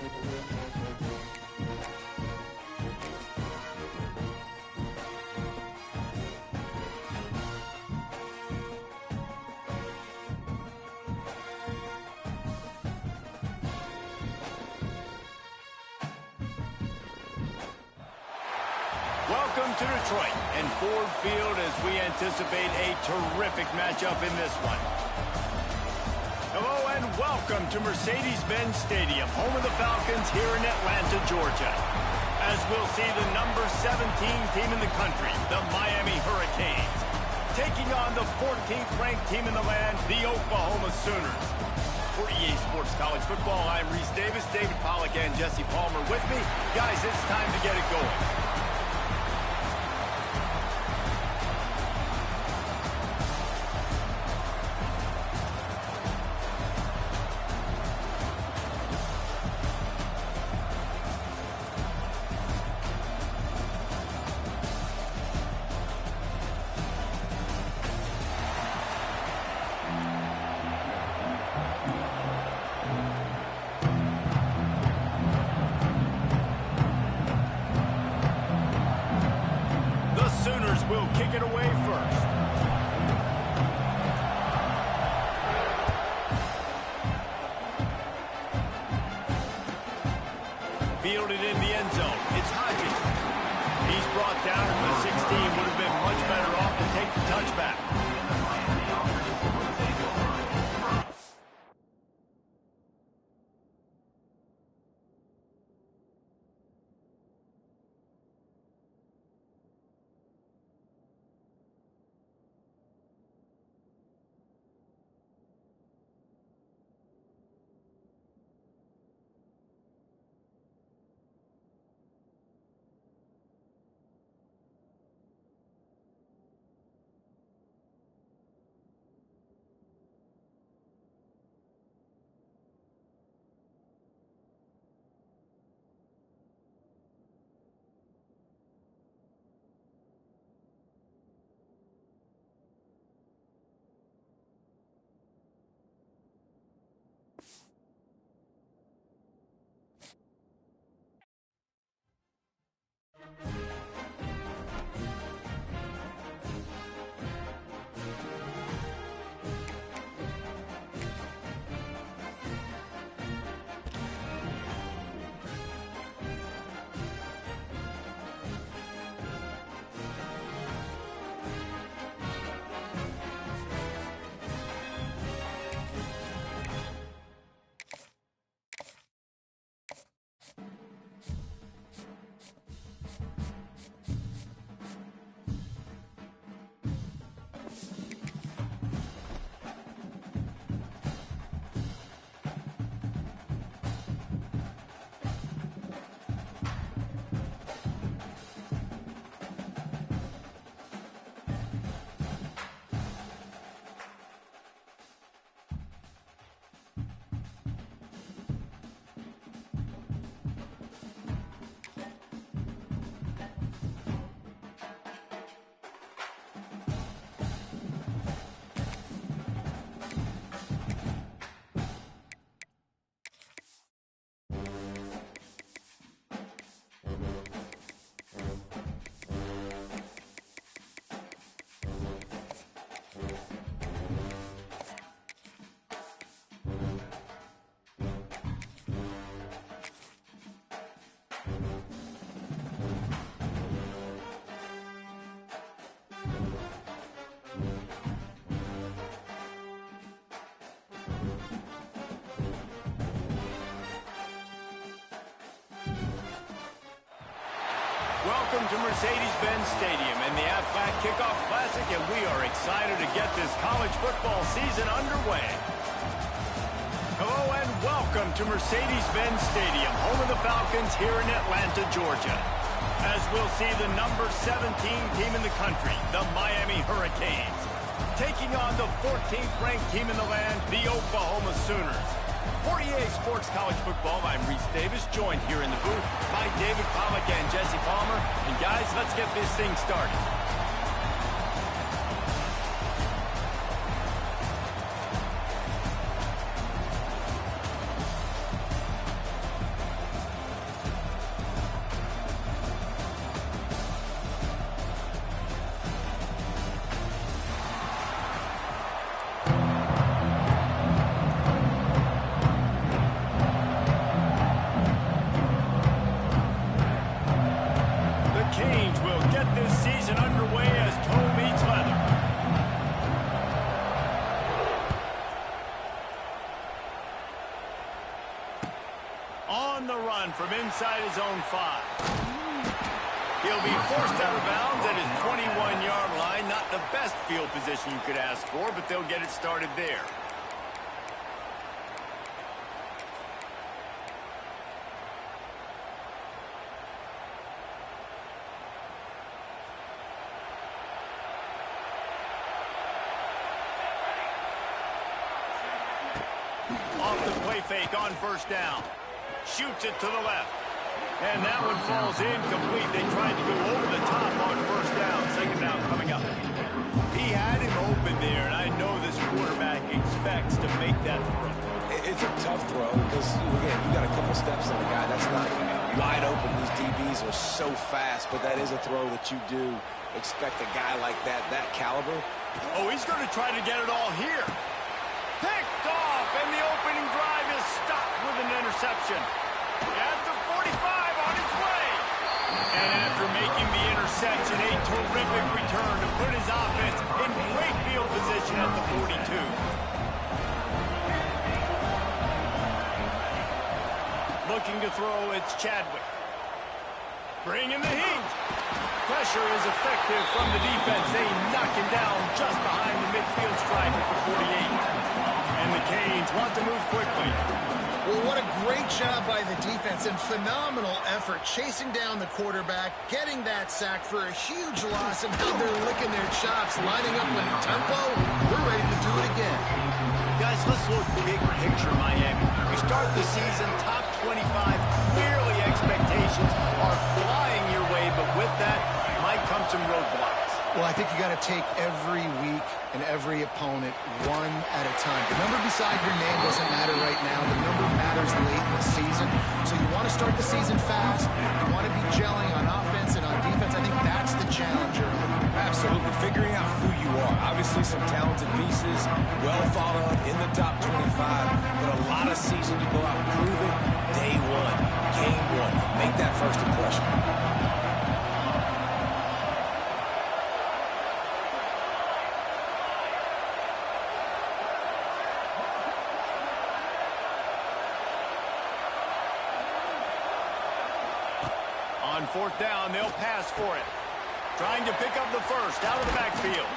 Welcome to Detroit and Ford Field as we anticipate a terrific matchup in this one. Hello and welcome to Mercedes-Benz Stadium, home of the Falcons here in Atlanta, Georgia. As we'll see the number 17 team in the country, the Miami Hurricanes, taking on the 14th ranked team in the land, the Oklahoma Sooners. For EA Sports College Football, I'm Reese Davis, David Pollack, and Jesse Palmer with me. Guys, it's time to get it going. Will kick it away first. Fielded in the end zone. It's Hodges. He's brought down at the 16. Would have been much better off to take the touchback. Welcome to Mercedes-Benz Stadium and the Aflac Kickoff Classic, and we are excited to get this college football season underway. Hello and welcome to Mercedes-Benz Stadium, home of the Falcons here in Atlanta, Georgia. As we'll see the number 17 team in the country, the Miami Hurricanes, taking on the 14th ranked team in the land, the Oklahoma Sooners. For EA Sports College Football, I'm Reese Davis, joined here in the booth by David Pollack and Jesse Palmer. And guys, let's get this thing started. on the run from inside his own 5. He'll be forced out of bounds at his 21-yard line. Not the best field position you could ask for, but they'll get it started there. Off the play fake on first down. Shoots it to the left. And that one falls incomplete. They tried to go over the top on first down. Second down coming up. He had him open there, and I know this quarterback expects to make that throw. It's a tough throw because, again, you got a couple steps on the guy. That's not wide open. These DBs are so fast, but that is a throw that you do expect a guy like that caliber. Oh, he's going to try to get it all here. Picked off, and the opening drive is stopped with an interception. At the 45, on his way. And after making the interception, a terrific return to put his offense in great field position at the 42. Looking to throw, it's Chadwick. Bringing the heat. Pressure is effective from the defense. They knock him down just behind the midfield stripe at the 48. And the Canes want to move quickly. Well, what a great job by the defense and phenomenal effort chasing down the quarterback, getting that sack for a huge loss, and now they're licking their chops, lining up with tempo. We're ready to do it again. Guys, let's look big picture Miami. We start the season top 25. Clearly expectations are flying your way, but with that might come some roadblocks. Well, I think you got to take every week and every opponent one at a time. The number beside your name doesn't matter right now. The number matters late in the season. So you want to start the season fast. You want to be gelling on offense and on defense. I think that's the challenge early. Absolutely. Figuring out who you are. Obviously, some talented pieces, well thought of in the top 25, but a lot of season to go out and prove it. Day one, game one. Make that first impression. On fourth down, they'll pass for it. Trying to pick up the first out of the backfield.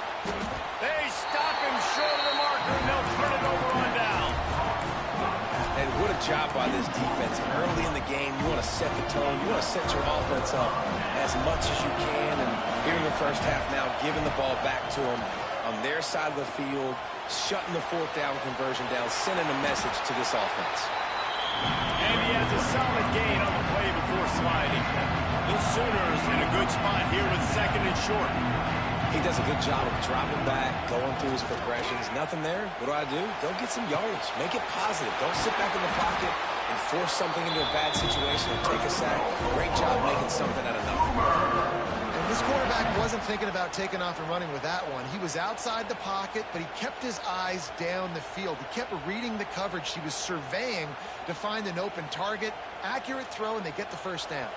They stop him short of the marker, and they'll turn it over on down. And what a job by this defense. Early in the game, you want to set the tone. You want to set your offense up as much as you can. And here in the first half now, giving the ball back to them on their side of the field, shutting the fourth down conversion down, sending a message to this offense. And he has a solid gain on the play before sliding. The Sooners in a good spot here with second and short. He does a good job of dropping back, going through his progressions. Nothing there. What do? Go get some yardage. Make it positive. Don't sit back in the pocket and force something into a bad situation and take a sack. Great job making something out of nothing. And this quarterback wasn't thinking about taking off and running with that one. He was outside the pocket, but he kept his eyes down the field. He kept reading the coverage. He was surveying to find an open target. Accurate throw, and they get the first down.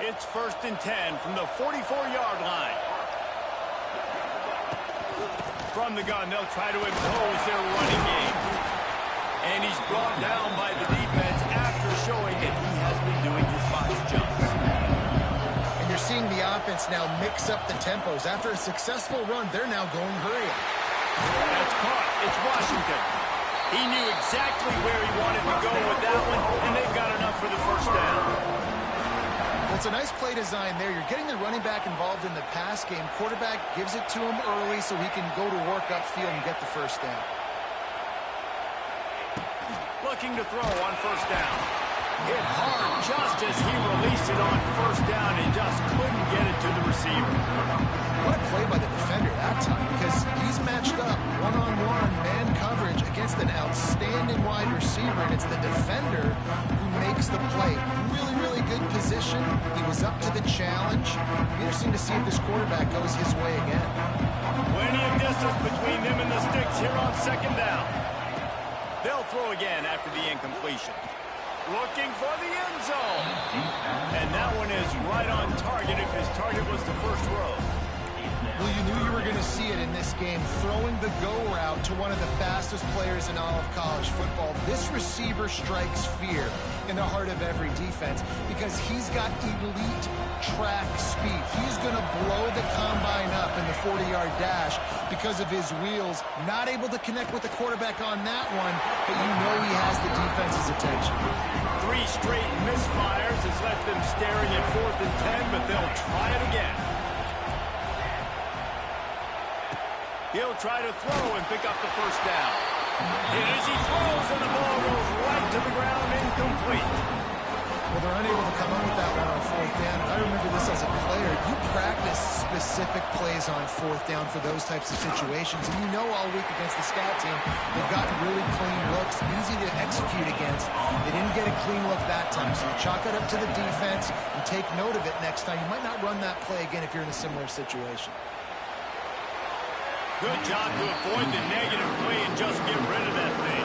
It's 1st and 10 from the 44-yard line. From the gun, they'll try to impose their running game. And he's brought down by the defense after showing that he has been doing his box jumps. And you're seeing the offense now mix up the tempos. After a successful run, they're now going hurry up. That's caught. It's Washington. He knew exactly where he wanted to go with that one, and they've got enough for the first down. Well, it's a nice play design there. You're getting the running back involved in the pass game. Quarterback gives it to him early so he can go to work upfield and get the first down. Looking to throw on first down. Hit hard just as he released it on first down and just couldn't get it to the receiver. What a play by the defender that time, because he's matched up one-on-one man coverage against an outstanding wide receiver, and it's the defender who makes the play. Really, really good position. He was up to the challenge. Interesting to see if this quarterback goes his way again. Plenty of distance between them and the sticks here on second down. They'll throw again after the incompletion. Looking for the end zone. And that one is right on target if his target was the first row. Well, you knew you were going to see it in this game, throwing the go route to one of the fastest players in all of college football. This receiver strikes fear in the heart of every defense because he's got elite track speed. He's going to blow the combine up in the 40-yard dash because of his wheels. Not able to connect with the quarterback on that one, but you know he has the defense's attention. 3 straight misfires has left them staring at 4th and 10, but they'll try it again. He'll try to throw and pick up the first down. And as he throws, and the ball goes right to the ground, incomplete. Well, they're unable to come up with that one on 4th down. I remember this as a player. You practice specific plays on 4th down for those types of situations. And you know all week against the scout team, they've gotten really clean looks, easy to execute against. They didn't get a clean look that time. So you chalk it up to the defense and take note of it next time. You might not run that play again if you're in a similar situation. Good job to avoid the negative play and just get rid of that thing.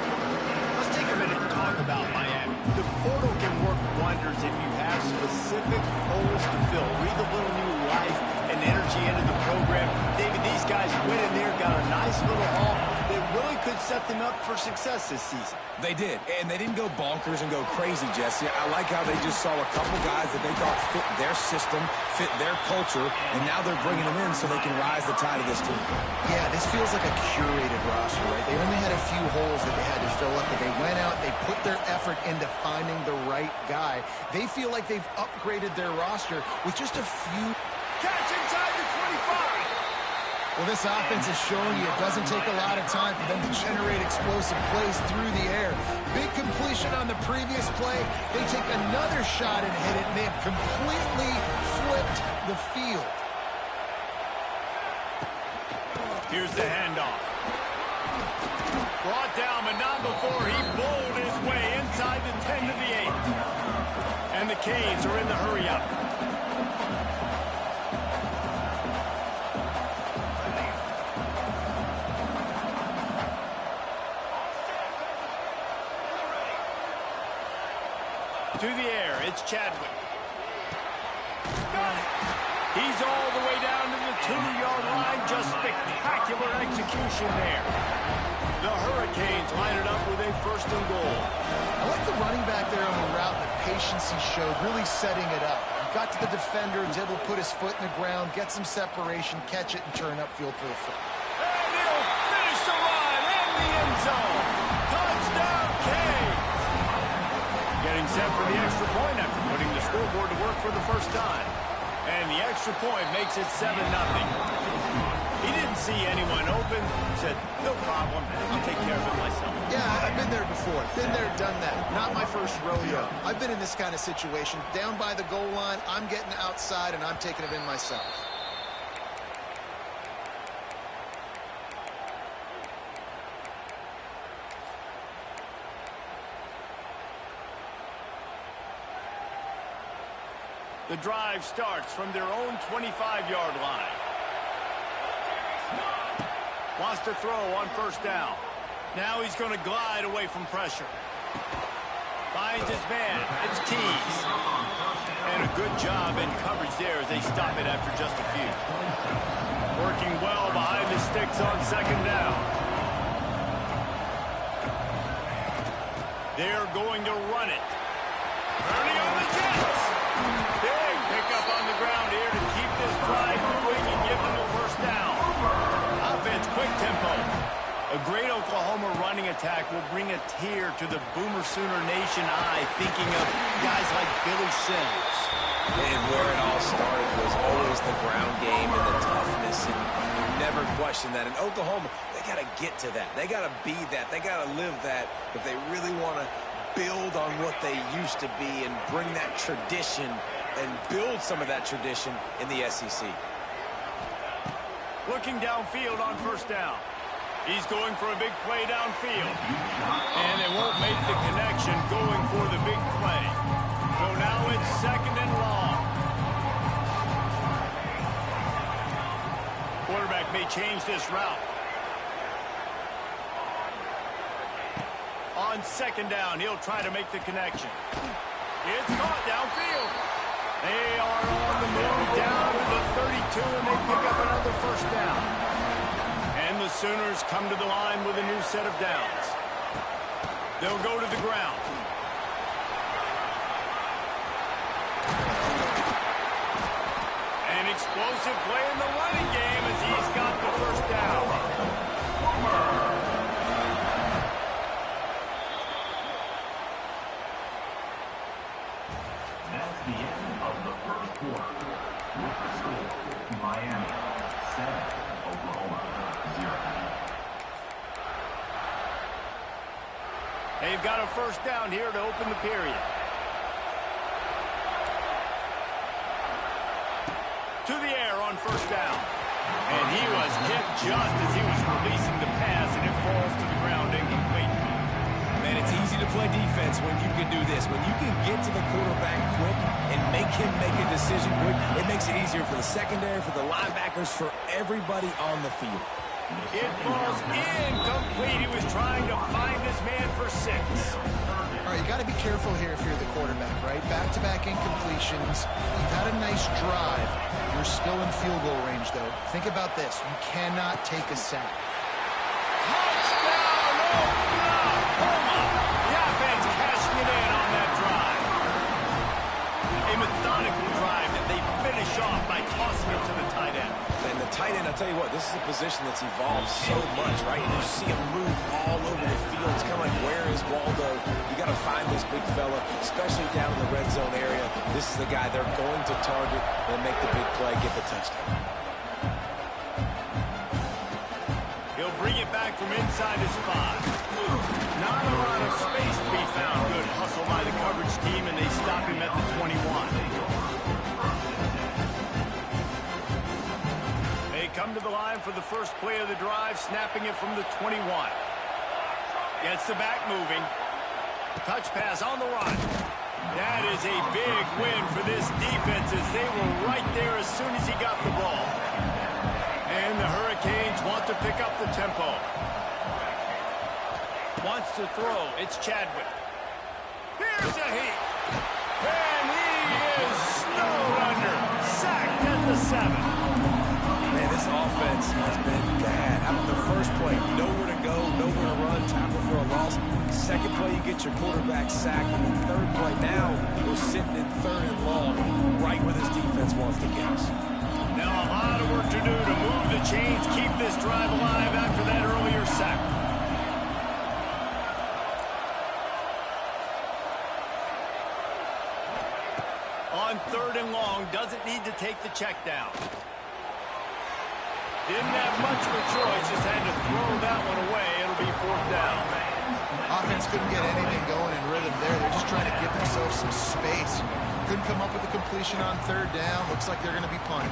Let's take a minute and talk about Miami. The portal can work wonders if you have specific holes to fill. Breathe a little new life and energy into the program. David, these guys went in there, got a nice little haul that really could set them up for success this season. They did, and they didn't go bonkers and go crazy, Jesse. I like how they just saw a couple guys that they thought fit their system, fit their culture, and now they're bringing them in so they can rise the tide of this team. Yeah, this feels like a curated roster, right? They only had a few holes that they had to fill up, but they went out, they put their effort into finding the right guy. They feel like they've upgraded their roster with just a few. Catch inside the 25. Well, this offense is showing you it doesn't take a lot of time for them to generate explosive plays through the air. Big completion on the previous play. They take another shot and hit it, and they have completely flipped the field. Here's the handoff. Brought down, but not before he bowled his way inside the 10 to the 8. And the Canes are in the hurry-up. To the air, it's Chadwick. He's all the way down to the 2-yard line. Just spectacular execution there. The Hurricanes line it up with a 1st and goal. I like the running back there on the route, the patience he showed, really setting it up. He got to the defender, was able to put his foot in the ground, get some separation, catch it, and turn upfield for the foot. And he'll finish the run in the end zone. Touchdown, Canes. Getting set for the extra point after putting the scoreboard to work for the first time. And the extra point makes it 7-0. He didn't see anyone open, said, no problem, I'll take care of it myself. Yeah, I've been there before. Been there, done that. Not my first rodeo. I've been in this kind of situation. Down by the goal line, I'm getting outside, and I'm taking it in myself. The drive starts from their own 25-yard line. Wants to throw on 1st down. Now he's going to glide away from pressure. Finds his man. It's Tees. And a good job in coverage there as they stop it after just a few. Working well behind the sticks on 2nd down. They're going to run it. Turning on the Jets. Big pickup on the ground here to keep this drive moving and give them a 1st down. Offense, quick tempo. A great Oklahoma running attack will bring a tear to the Boomer Sooner Nation eye, thinking of guys like Billy Sims. And where it all started was always the ground game and the toughness, and you never question that. And Oklahoma, they got to get to that. They got to be that. They got to live that if they really want to build on what they used to be and bring that tradition and build some of that tradition in the SEC. Looking downfield on 1st down. He's going for a big play downfield. And they won't make the connection going for the big play. So now it's 2nd and long. Quarterback may change this route. On 2nd down, he'll try to make the connection. It's caught downfield. They are on the move down to the 32, and they pick up another first down. And the Sooners come to the line with a new set of downs. They'll go to the ground. An explosive play in the running game as he's got the first down. That's the end of the first quarter. With the score, Miami 7, Oklahoma 0. They've got a first down here to open the period. To the air on first down. And he was hit just as he was releasing the pass, and it falls to the ground incomplete. Man, it's easy to play defense when you can do this. When you can get to the quarterback quick and make him make a decision quick, it makes it easier for the secondary, for the linebackers, for everybody on the field. It falls incomplete. He was trying to find his man for 6. All right, you got to be careful here if you're the quarterback, right? Back-to-back incompletions. You've had a nice drive. You're still in field goal range, though. Think about this. You cannot take a sack. Touchdown, Oklahoma! The offense cashing it in on that drive. A methodical drive that they finish off by tossing it to the tight end. And the tight end, I'll tell you what, this is a position that's evolved so much, right? You see him move all over the field. It's kind of like, where is Waldo? You got to find this big fella, especially down in the red zone area. This is the guy they're going to target and make the big play, get the touchdown. He'll bring it back from inside his 5. Not a lot of space to be found. Good hustle by the coverage team, and they stop him at the 21. They come to the line for the first play of the drive, snapping it from the 21. Gets the back moving. Touch pass on the run. That is a big win for this defense as they were right there as soon as he got the ball. And the Hurricanes want to pick up the tempo. Wants to throw. It's Chadwick. Here's a heat. And he is snowed under. Sacked at the 7. Man, this offense has been bad. How about the first play? Nowhere to go, nowhere to run, tackle for a loss. Second play, you get your quarterback sacked. And the third play, now we're sitting in 3rd and long, right where this defense wants to get us. Now a lot of work to do to move the chains, keep this drive alive after that earlier sack. On 3rd and long, doesn't need to take the check down. Didn't have much of a choice, just had to throw that one away. It'll be 4th down. Offense couldn't get anything going in rhythm there. They're just trying to give themselves some space. Couldn't come up with a completion on 3rd down. Looks like they're going to be punting.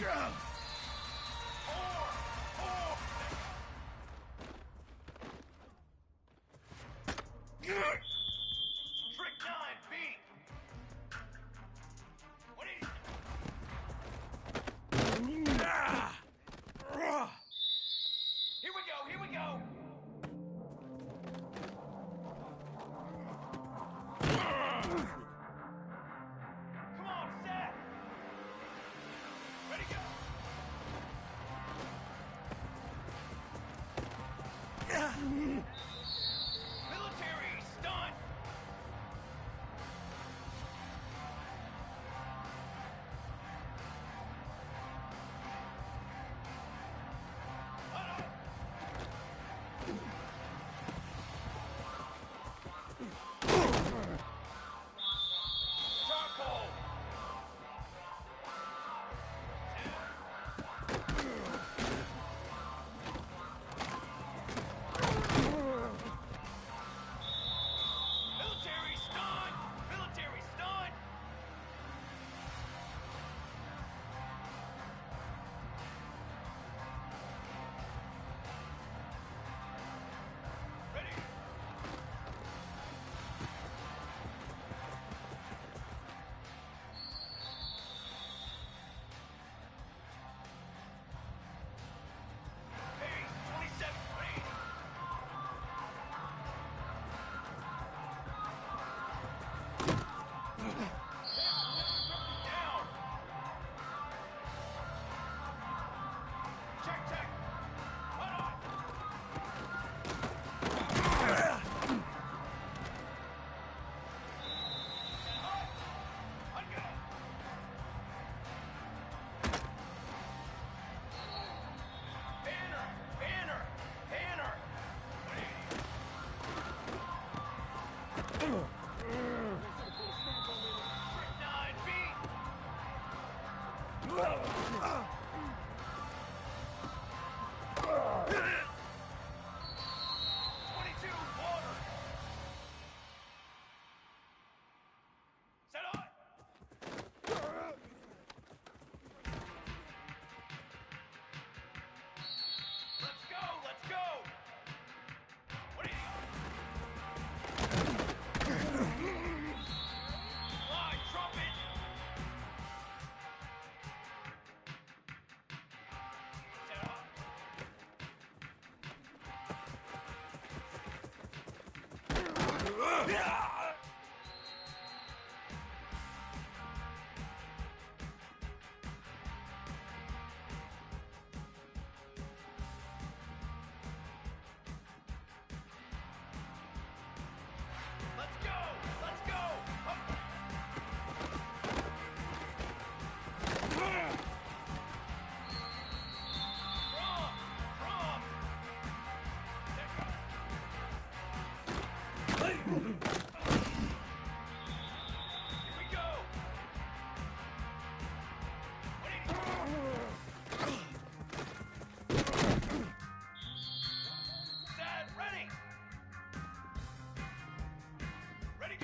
Trick 9, beat. What is... Here we go, here we go. Come on, set. Ready, go. Military, stunt. Charcoal. Military stunt! Military stunt! Ready? Hey, 27, ready? Down! Check, check! Hold on! I got it! Banner! Banner! Banner! Trick 9, beat! 22, water! Set on! Let's go, let's go! What are you... Fly, trumpet! Set up! Let's go! Let's go! Up. Drum! Drum! There you go. Here we go! What are you... Set, ready! Ready,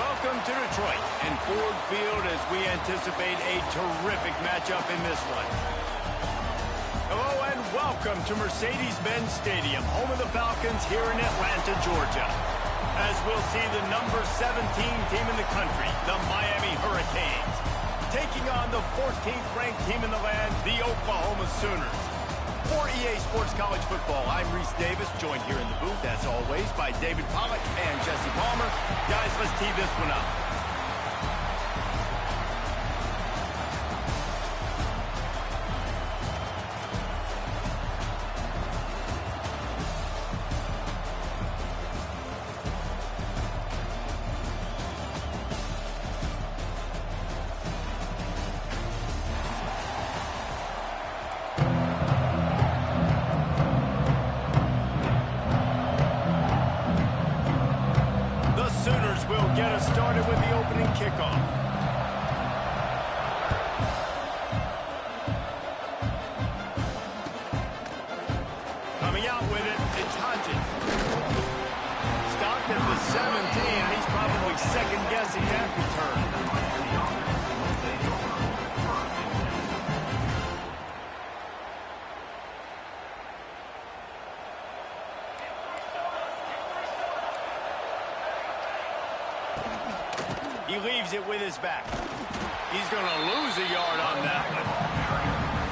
Welcome to Detroit and Ford Field as we anticipate a terrific matchup in this one. Hello and welcome to Mercedes-Benz Stadium, home of the Falcons here in Atlanta, Georgia. As we'll see the number 17 team in the country, the Miami Hurricanes, taking on the 14th ranked team in the land, the Oklahoma Sooners. For EA Sports College Football, I'm Reese Davis, joined here in the booth, as always, by David Pollack and Jesse Palmer. Guys, let's tee this one up. Get us started with the opening kickoff. Coming out with it, it's Hodges. Stopped at the 17, and he's probably second-guessing that return. He leaves it with his back. He's going to lose a yard on that one.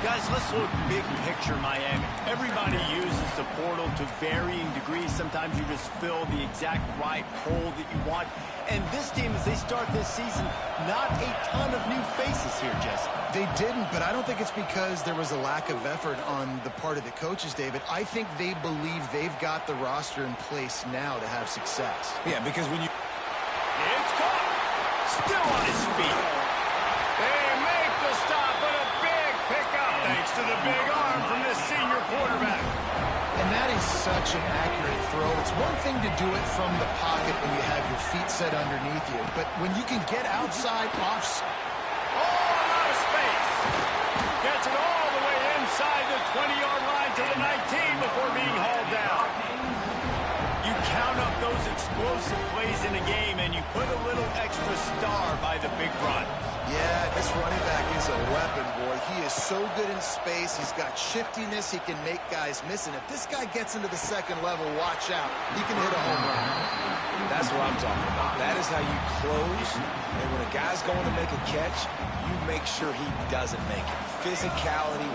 Guys, let's look big picture Miami. Everybody uses the portal to varying degrees. Sometimes you just fill the exact right hole that you want. And this team, as they start this season, not a ton of new faces here, Jesse. They didn't, but I don't think it's because there was a lack of effort on the part of the coaches, David. I think they believe they've got the roster in place now to have success. Yeah, because when you... It's caught. Still on his feet. They make the stop, but a big pickup thanks to the big arm from this senior quarterback. And that is such an accurate throw. It's one thing to do it from the pocket when you have your feet set underneath you, but when you can get outside, off... Oh, a lot of space. Gets it all the way inside the 20-yard line to the 19 before being hauled down. You count up those explosive plays in a game, and you put a little extra star by the big run. Yeah, this running back is a weapon, boy. He is so good in space. He's got shiftiness. He can make guys miss. And if this guy gets into the second level, watch out. He can hit a home run. That's what I'm talking about. That is how you close. And when a guy's going to make a catch, you make sure he doesn't make it. Physicality,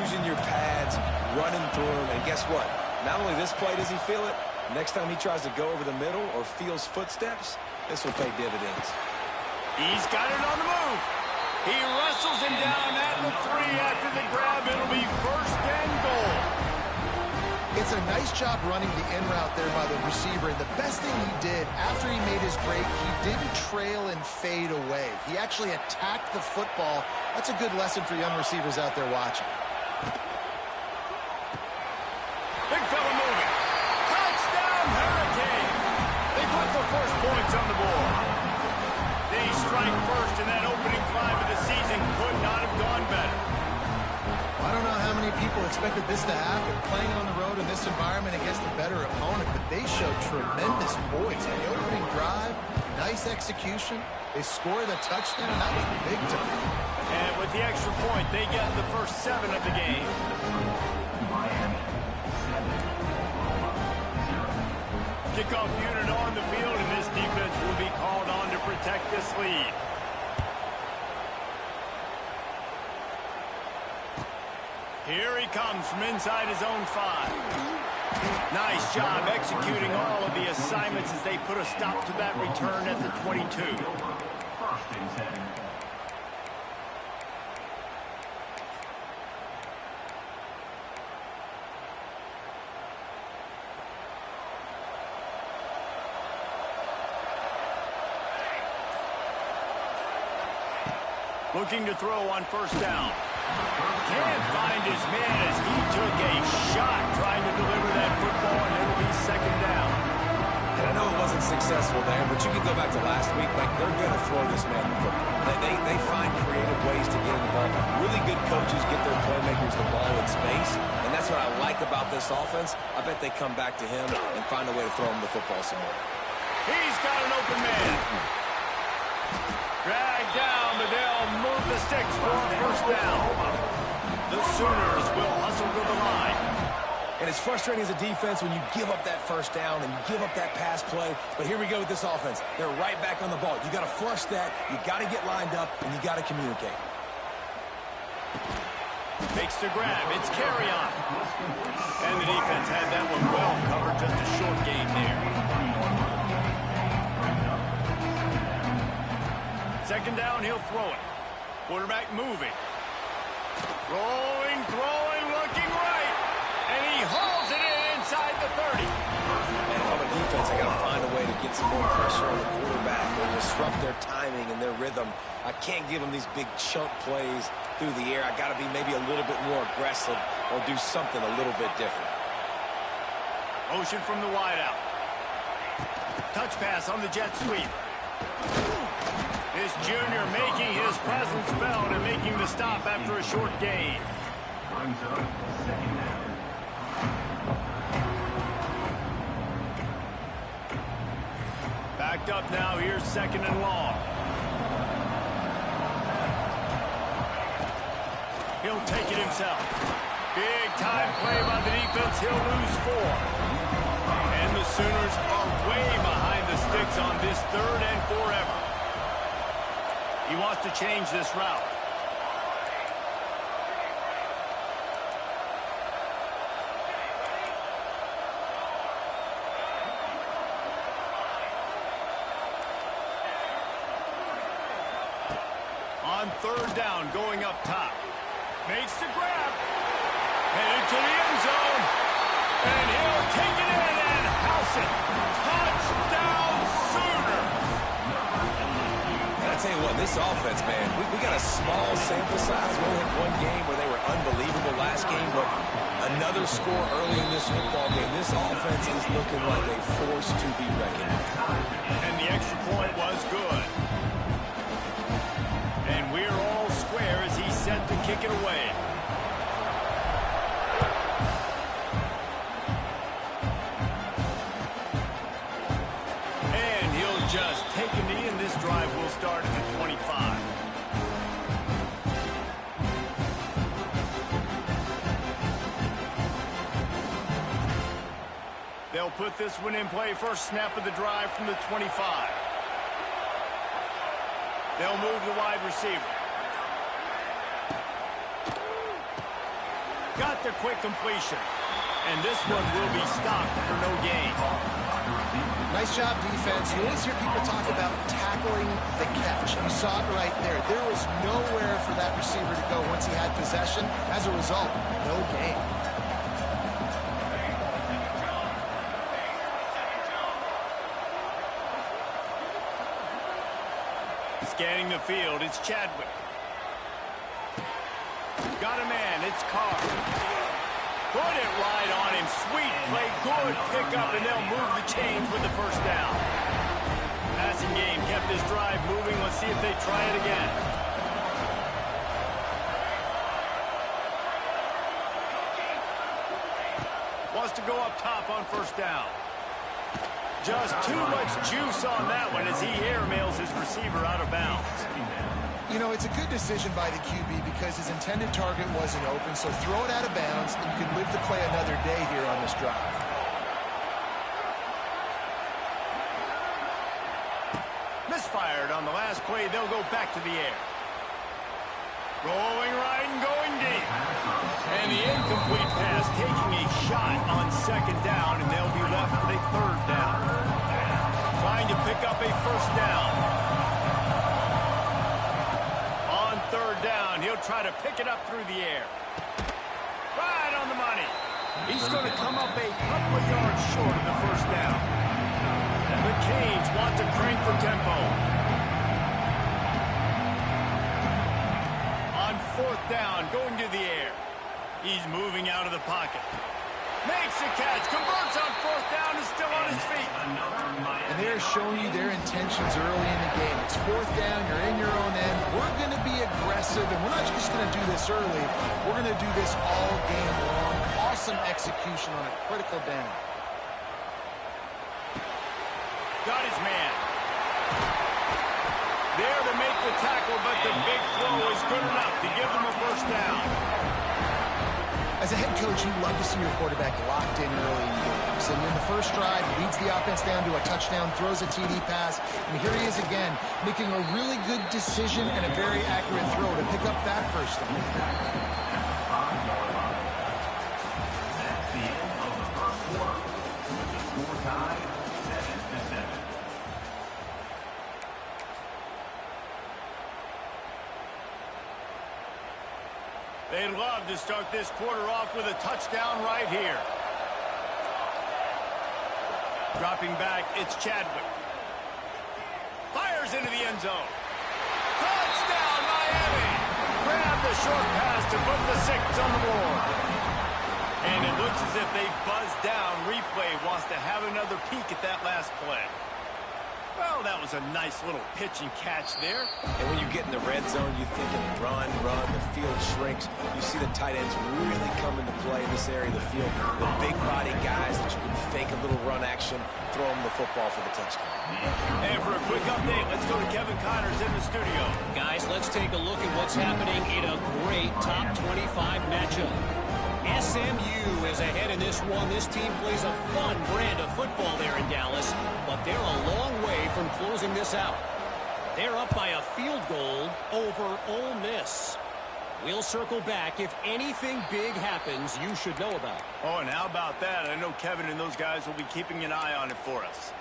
using your pads, running through him. And guess what? Not only this play does he feel it, next time he tries to go over the middle or feels footsteps, this will pay dividends. He's got it on the move. He wrestles him down at the 3 after the grab. It'll be first and goal. It's a nice job running the in route there by the receiver. And the best thing he did after he made his break, he didn't trail and fade away. He actually attacked the football. That's a good lesson for young receivers out there watching. Big fella moving. Touchdown, Hurricane. They put the first points on the board. They strike first, and that opening drive of the season could not have gone better. I don't know how many people expected this to happen, playing on the road in this environment against a better opponent, but they showed tremendous poise. On the opening drive, nice execution. They scored a touchdown. That was big time. And with the extra point, they get the first 7 of the game. Miami 7, Oklahoma 0. Kickoff unit on the field, and this defense will be called on to protect this lead. Here he comes from inside his own 5. Nice job executing all of the assignments as they put a stop to that return at the 22. First and 10. Looking to throw on first down. Can't find his man as he took a shot trying to deliver that football, and it'll be second down. And I know it wasn't successful there, but you can go back to last week. Like, they're going to throw this man the football. They find creative ways to get in the ball. Really good coaches get their playmakers the ball in space, and that's what I like about this offense. I bet they come back to him and find a way to throw him the football somewhere. He's got an open man. sticks for a first down. The Sooners will hustle to the line. And it's frustrating as a defense when you give up that first down and you give up that pass play. But here we go with this offense. They're right back on the ball. You got to flush that. You got to get lined up, and you got to communicate. Makes the grab. It's carry on. And the defense had that one well covered. Just a short gain there. Second down, he'll throw it. Quarterback moving. Rolling, throwing, looking right. And he hauls it in inside the 30. And if I'm a defense, I got to find a way to get some more pressure on the quarterback or disrupt their timing and their rhythm. I can't give them these big chunk plays through the air. I got to be maybe a little bit more aggressive or do something a little bit different. Motion from the wideout. Touch pass on the jet sweep. This junior making his presence felt and making the stop after a short gain. Brings up second down. Backed up now, here's second and long. He'll take it himself. Big time play by the defense. He'll lose 4. And the Sooners are way behind the sticks on this 3rd and forever. He wants to change this route. On 3rd down, going up top. Makes the grab. Headed to the end zone. And he'll take it in and house it. Touchdown, Sooners. And I tell you what, this offense, man, we got a small sample size. We only had one game where they were unbelievable last game, but another score early in this football game. This offense is looking like a force to be reckoned with. And the extra point was good. And we're all square as he's set to kick it away. And he'll just take a knee, and this drive will start at the 25. They'll put this one in play. First snap of the drive from the 25. They'll move the wide receiver. Got the quick completion. And this one will be stopped for no gain. Nice job, defense. You always hear people talk about tackling the catch. You saw it right there. There was nowhere for that receiver to go once he had possession. As a result, no gain. Scanning the field, it's Chadwick. Got a man, it's Carr. Put it right on him. Sweet play, good pickup, and they'll move the chains with the first down. Passing game kept this drive moving. Let's see if they try it again. Wants to go up top on first down. Just too much juice on that one as he airmails his receiver out of bounds. You know, it's a good decision by the QB because his intended target wasn't open, so throw it out of bounds, and you can live to play another day here on this drive. Misfired on the last play. They'll go back to the air. Rolling right and going deep. And the incomplete pass taking a shot on second down, and they'll be left with a 3rd down. Trying to pick up a first down. On 3rd down, he'll try to pick it up through the air. Right on the money. He's going to come up a couple of yards short of the first down. The Canes want to crank the tempo. On 4th down, going to the air. He's moving out of the pocket. Makes the catch, converts on 4th down, is still on his feet. And they're showing you their intentions early in the game. It's 4th down, you're in your own end. We're going to be aggressive, and we're not just going to do this early. We're going to do this all game long. Awesome execution on a critical down. Got his man. There to make the tackle, but the big throw is good enough to give them a first down. As a head coach, you love to see your quarterback locked in early in games. And in the first drive, he leads the offense down to a touchdown, throws a TD pass, and here he is again, making a really good decision and a very accurate throw to pick up that first down. That's the end of the first quarter. The score tied 7-7. They'd love to start this quarter off with a touchdown right here. Dropping back, it's Chadwick. Fires into the end zone. Touchdown, Miami! Grab the short pass to put the 6 on the board. And it looks as if they buzzed down. Replay wants to have another peek at that last play. Well, that was a nice little pitch and catch there. And when you get in the red zone, you're thinking run, the field shrinks. You see the tight ends really come into play in this area of the field. The big body guys that you can fake a little run action, throw them the football for the touchdown. And for a quick update, let's go to Kevin Connors in the studio. Guys, let's take a look at what's happening in a great top 25 matchup. SMU is ahead in this one. This team plays a fun brand of football there in Dallas, but they're a long way from closing this out. They're up by a field goal over Ole Miss. We'll circle back. If anything big happens, you should know about it. Oh, and how about that? I know Kevin and those guys will be keeping an eye on it for us.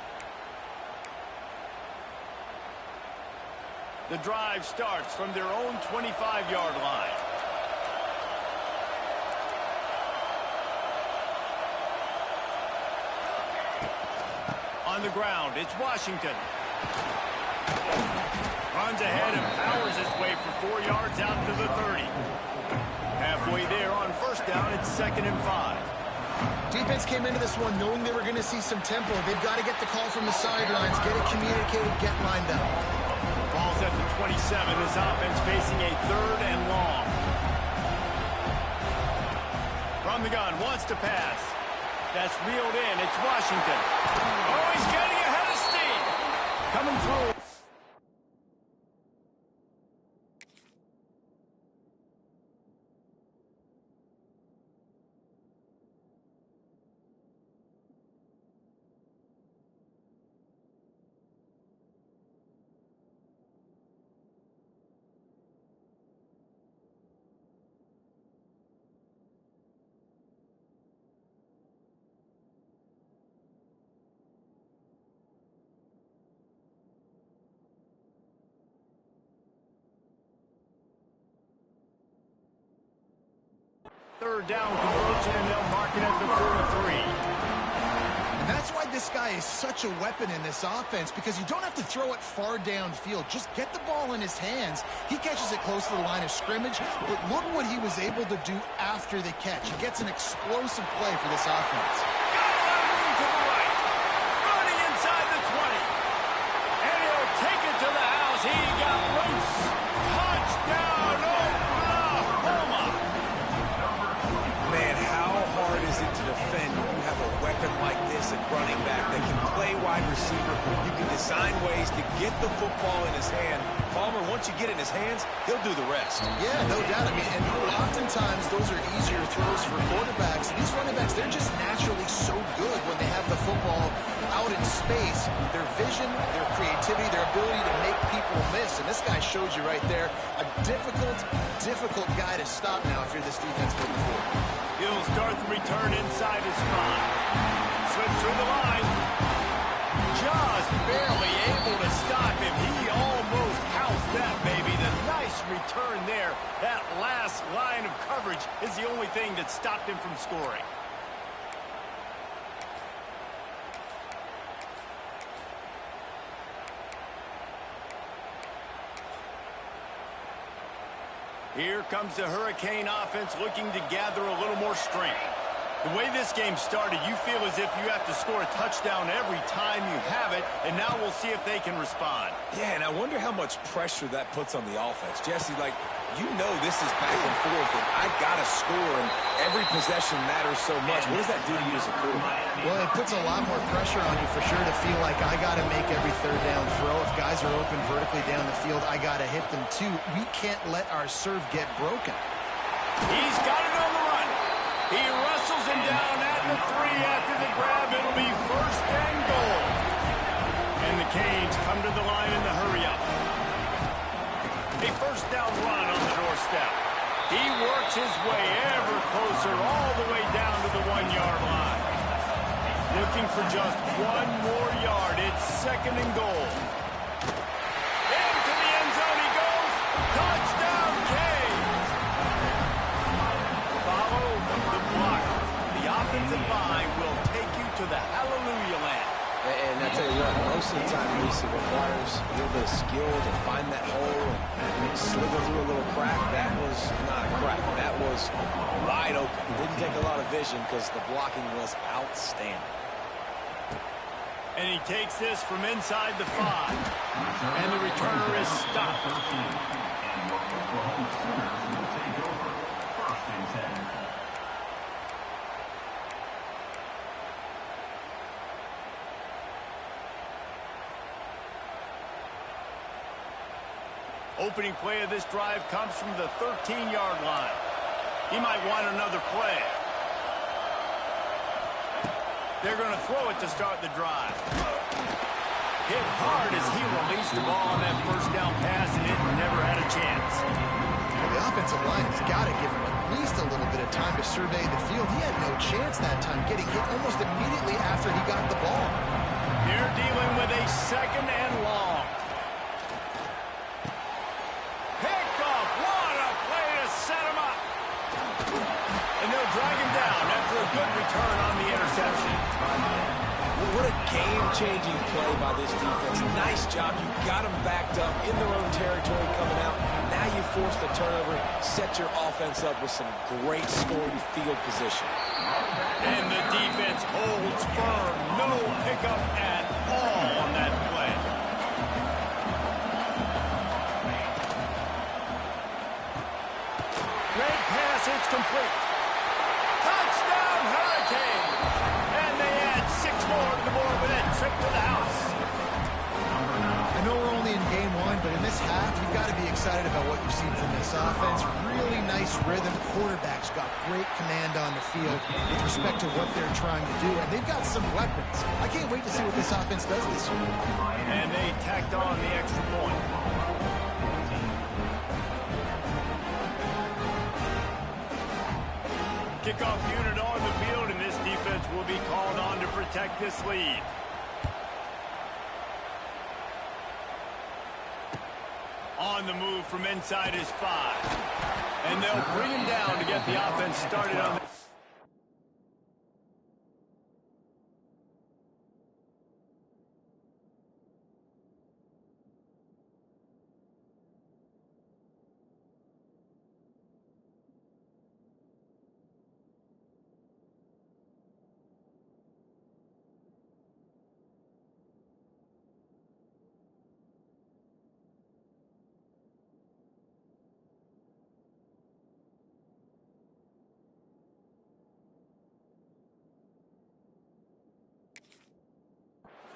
The drive starts from their own 25-yard line. On the ground, it's Washington. Runs ahead and powers his way for 4 yards out to the 30. Halfway there on first down, it's 2nd and 5. Defense came into this one knowing they were going to see some tempo. They've got to get the call from the sidelines, get it communicated, get lined up. Ball's at the 27. This offense facing a 3rd and long. From the gun, wants to pass. That's reeled in. It's Washington. Oh, he's getting ahead of steam. Coming through. Third down conversion, and they'll mark it at the 43. And that's why this guy is such a weapon in this offense, because you don't have to throw it far downfield. Just get the ball in his hands. He catches it close to the line of scrimmage, but look what he was able to do after the catch. He gets an explosive play for this offense. Got a lot of room to the right. Running inside the 20. And he'll take it to the house. He got loose. Touchdown, Oklahoma. Man, how hard is it to defend when you have a weapon like this at running back that can play wide receiver? You can design ways to get the football in his hand. Palmer, once you get it in his hands, he'll do the rest. Yeah, no doubt. I mean, and oftentimes those are easier throws for quarterbacks. These running backs, they're just naturally so good when they have the football out in space. Their vision, their creativity, their ability to make people miss. And this guy showed you right there, a difficult guy to stop now if you're this defense moving forward. He'll start the return inside his spine. Slips through the line. Just barely able to stop him. He almost housed that, baby. The nice return there. That last line of coverage is the only thing that stopped him from scoring. Here comes the Hurricane offense looking to gather a little more strength. The way this game started, you feel as if you have to score a touchdown every time you have it, and now we'll see if they can respond. Yeah, and I wonder how much pressure that puts on the offense. Jesse, like, you know this is back and forth, and I got to score, and every possession matters so much. What does that do to you as a quarterback? Well, it puts a lot more pressure on you for sure to feel like I got to make every third down throw. If guys are open vertically down the field, I got to hit them too. We can't let our serve get broken. He's got it on the run. He wrestles him down at the 3 after the grab. It'll be 1st and goal. And the Canes come to the line in the hurry-up. A 1st down run on the doorstep. He works his way ever closer all the way down to the 1-yard line. Looking for just 1 more yard. It's 2nd and goal. Into the end zone he goes. Touchdown, Canes! Follow the block. The offensive line will take you to the hallelujah land. And I tell you what, most of the time, Lisa, requires a little bit of skill to find that hole and slither through a little crack. That was not a crack. That was wide open. Didn't take a lot of vision because the blocking was outstanding. And he takes this from inside the 5. And the returner is stopped. Opening play of this drive comes from the 13-yard line. He might want another play. They're going to throw it to start the drive. Hit hard as he released the ball on that 1st down pass, and it never had a chance. Well, the offensive line has got to give him at least a little bit of time to survey the field. He had no chance that time, getting hit almost immediately after he got the ball. They're dealing with a 2nd and long. Picked off. What a play to set him up. And they'll drag him down after a good return on the interception. What a game-changing play by this defense. Nice job. You got them backed up in their own territory coming out. Now you force the turnover, set your offense up with some great scoring field position. And the defense holds firm. No pickup at all on that play. Great pass. It's complete. Touchdown, Hurricanes. And they add 6 more to the board with that trip to the house. I know we're only in game 1, but in this half, you've got to be excited about what you've seen from this offense. Really nice rhythm. Quarterback's got great command on the field with respect to what they're trying to do, and they've got some weapons. I can't wait to see what this offense does this year. And they tacked on the extra point. Kickoff unit on the field, and this defense will be called on to protect this lead. On the move from inside his 5. And they'll bring him down to get the offense started on the...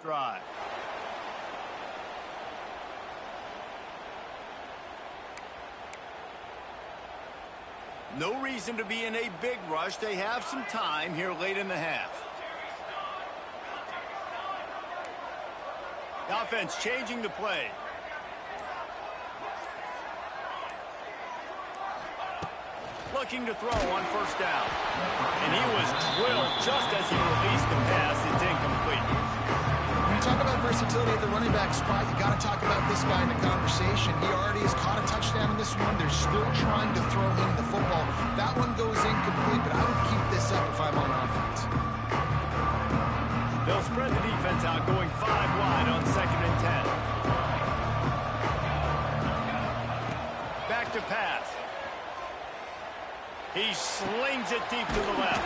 drive. No reason to be in a big rush. They have some time here late in the half. The offense changing the play. Looking to throw on 1st down. And he was drilled just as he released the pass. It's incomplete. When you talk about versatility at the running back spot, you got to talk about this guy in the conversation. He already has caught a touchdown in this one. They're still trying to throw him the football. That one goes incomplete, but I would keep this up if I'm on offense. They'll spread the defense out, going 5 wide on 2nd and 10. Back to pass. He slings it deep to the left.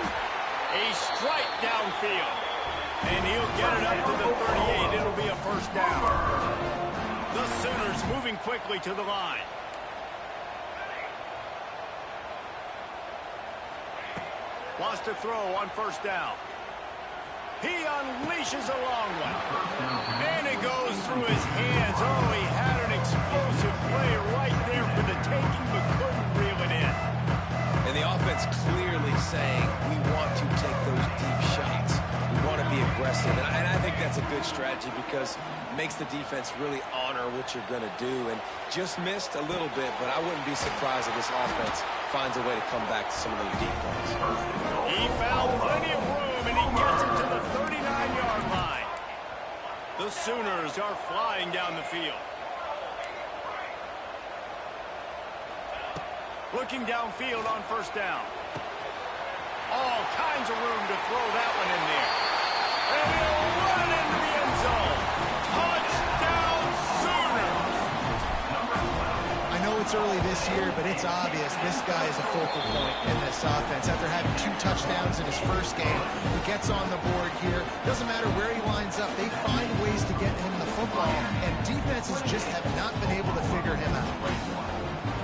A strike downfield. And he'll get it up to the 38. It'll be a first down. The Sooners moving quickly to the line. Wants to throw on first down. He unleashes a long one. And it goes through his hands. Oh, he had an explosive play right there for the taking, but couldn't reel it in. And the offense clearly saying, we want to take those deep shots. We want to be aggressive. And I think that's a good strategy because it makes the defense really honor what you're going to do. And just missed a little bit, but I wouldn't be surprised if this offense finds a way to come back to some of those deep ones. He found plenty of room, and he gets it to the 39-yard line. The Sooners are flying down the field. Looking downfield on first down. All kinds of room to throw that one in there. And he'll run into the end zone. Touchdown, Sooners! I know it's early this year, but it's obvious this guy is a focal point in this offense. After having 2 touchdowns in his first game, he gets on the board here. Doesn't matter where he lines up, they find ways to get him the football, and defenses just have not been able to figure him out.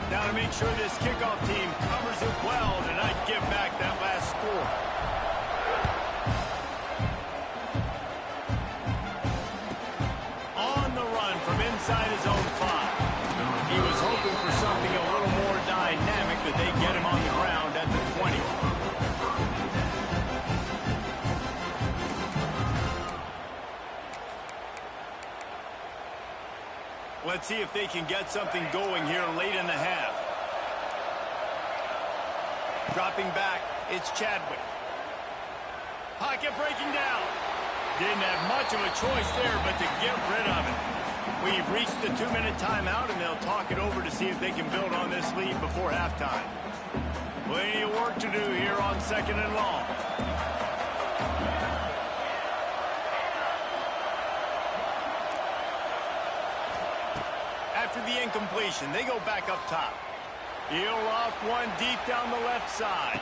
Now to make sure this kickoff team covers it well and not give back that last score. On the run from inside his own 5. He was hoping for something a little more dynamic, but they get him on the ground at the 20. Let's see if they can get something going here late in the half. Dropping back, it's Chadwick. Pocket breaking down. Didn't have much of a choice there, but to get rid of it. We've reached the 2-minute timeout, and they'll talk it over to see if they can build on this lead before halftime. Plenty of work to do here on 2nd and long. After the incompletion, they go back up top. He'll loft one deep down the left side.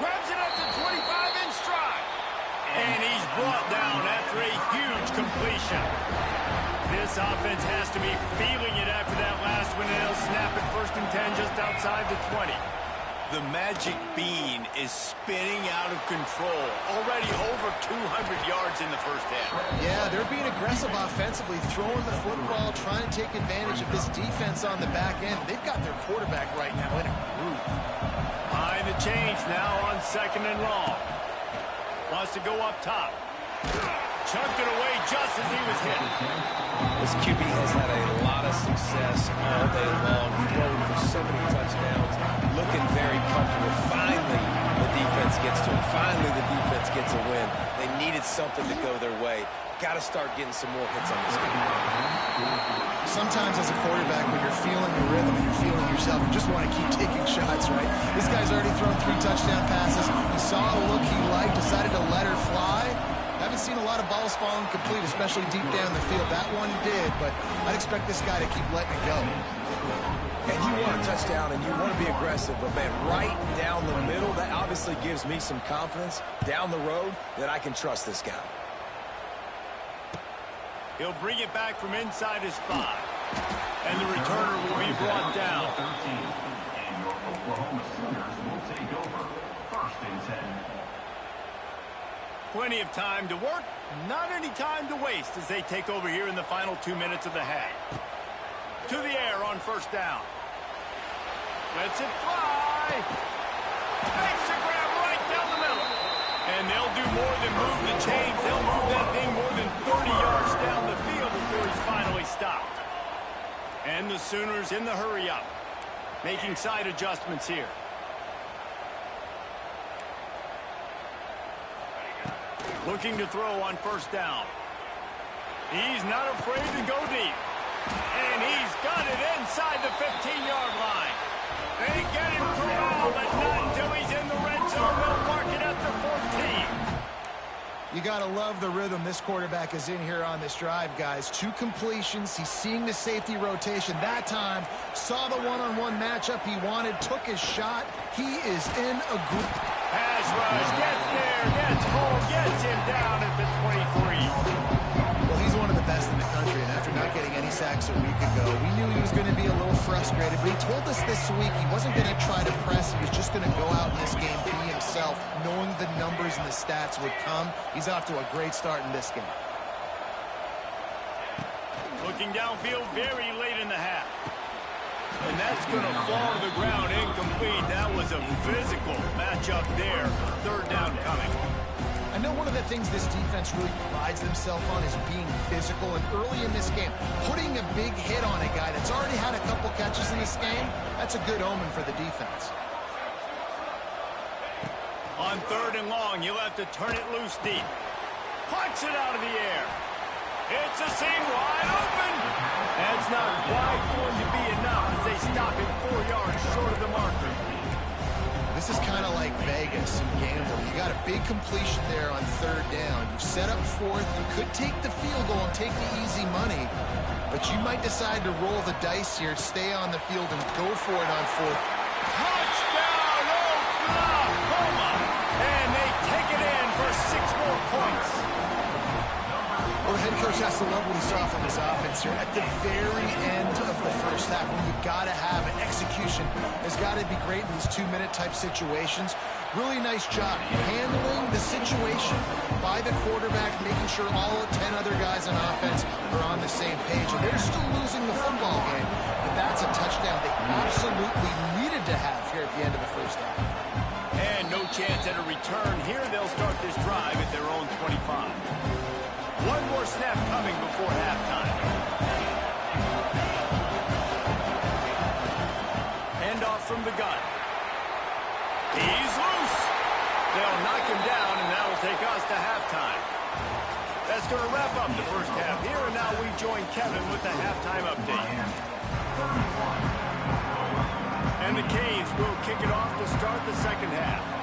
Grabs it at the 25 in stride. And he's brought down after a huge completion. This offense has to be feeling it after that last one, and they'll snap it 1st and 10 just outside the 20. The magic bean is spinning out of control. Already over 200 yards in the first half. Yeah, they're being aggressive offensively, throwing the football, trying to take advantage of this defense on the back end. They've got their quarterback right now in a groove. Behind the chains now on 2nd and long. Wants to go up top. Chucked it away just as he was hit. This QB has had a lot of success all day long, throwing for so many touchdowns, looking very comfortable. Finally, the defense gets to him. Finally, the defense gets a win. They needed something to go their way. Got to start getting some more hits on this game. Sometimes as a quarterback, when you're feeling the rhythm and you're feeling yourself, you just want to keep taking shots, right? This guy's already thrown 3 touchdown passes. He saw a look he liked, decided to let her fly. Haven't seen a lot of balls falling complete, especially deep down the field. That one did, but I'd expect this guy to keep letting it go. And you want a touchdown and you want to be aggressive, but man, right down the middle, that obviously gives me some confidence down the road that I can trust this guy. He'll bring it back from inside his 5. And the returner will be brought down. 13, and your Oklahoma Sooners will take over 1st and 10. Plenty of time to work, not any time to waste as they take over here in the final 2 minutes of the half. To the air on first down. Lets it fly. Makes a grab right down the middle. And they'll do more than move the chains. They'll move that thing more than 30 yards down the field before he's finally stopped. And the Sooners in the hurry up, making side adjustments here. Looking to throw on first down. He's not afraid to go deep. And he's got it inside the 15-yard line. They get him corralled, but not until he's in the red zone. They'll mark it at the 14. You got to love the rhythm this quarterback is in here on this drive, guys. 2 completions. He's seeing the safety rotation. That time, saw the one-on-one matchup he wanted, took his shot. He is in a group. Pass rush, gets there, gets home, gets him down at the 23. Well, he's one of the best in the country, and after not getting any sacks a week ago, we knew he was going to be a little frustrated, but he told us this week he wasn't going to try to press. He was just going to go out in this game, be himself, knowing the numbers and the stats would come. He's off to a great start in this game. Looking downfield very late in the half. And that's going to fall to the ground incomplete. That was a physical matchup there. Third down coming. I know one of the things this defense really prides themselves on is being physical. And early in this game, putting a big hit on a guy that's already had a couple catches in this game, that's a good omen for the defense. On third and long, you'll have to turn it loose deep. Punch it out of the air. It's a seam wide open. That's not quite going to be enough as they stop him 4 yards short of the marker. This is kind of like Vegas and gambling. You got a big completion there on third down. You set up fourth. You could take the field goal and take the easy money, but you might decide to roll the dice here, stay on the field, and go for it on fourth. Touchdown, Oklahoma! And they take it in for 6 more points. Well, the head coach has to love what he saw from his offense here. At the very end of the first half, when you've got to have an execution, has got to be great in these 2-minute type situations. Really nice job handling the situation by the quarterback, making sure all 10 other guys on offense are on the same page. And they're still losing the football game, but that's a touchdown they absolutely needed to have here at the end of the first half. And no chance at a return here. They'll start this drive at their own 25. One more snap coming before halftime. Handoff from the gun. He's loose. They'll knock him down, and that'll take us to halftime. That's going to wrap up the first half here, and now we join Kevin with the halftime update. And the Canes will kick it off to start the second half.